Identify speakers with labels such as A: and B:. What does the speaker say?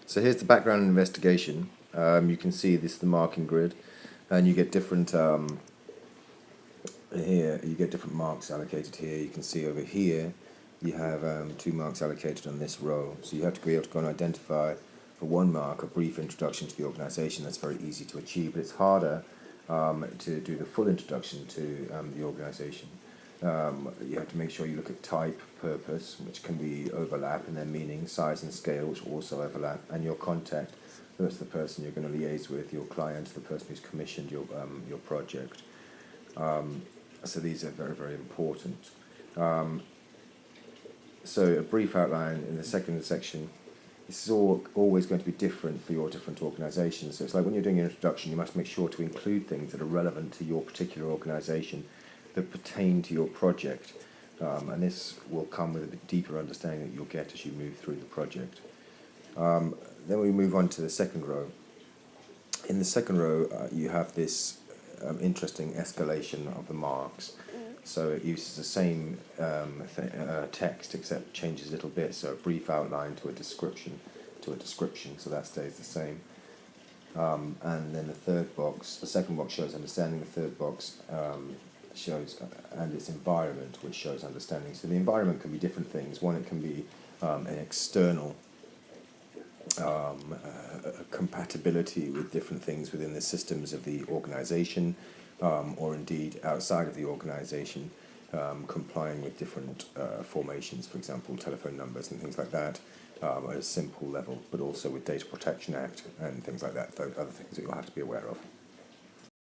A: So here's the background investigation. You can see this is the marking grid, and you get different here. You get different marks allocated here. You can see over here you have 2 marks allocated on this row. So you have to be able to go and identify for 1 mark a brief introduction to the organisation. That's very easy to achieve, but it's harder to do the full introduction to the organisation. You have to make sure you look at type, purpose, which can be overlap in their meaning, size and scale, which also overlap, and your contact. That's the person you're going to liaise with, your client, the person who's commissioned your project. So these are very, very important. So a brief outline in the second section. This is always going to be different for your different organisations. So it's like when you're doing an introduction, you must make sure to include things that are relevant to your particular organisation, that pertain to your project. And this will come with a bit deeper understanding that you'll get as you move through the project. Then we move on to the second row. In the second row, you have this interesting escalation of the marks. So it uses the same text, except changes a little bit. So a brief outline to a description, so that stays the same. And then the third box, the second box shows understanding. The third box shows and its environment, which shows understanding. So the environment can be different things. One, it can be an external compatibility with different things within the systems of the organisation, or indeed outside of the organisation, complying with different formations, for example, telephone numbers and things like that, at a simple level, but also with Data Protection Act and things like that, those other things that you'll have to be aware of.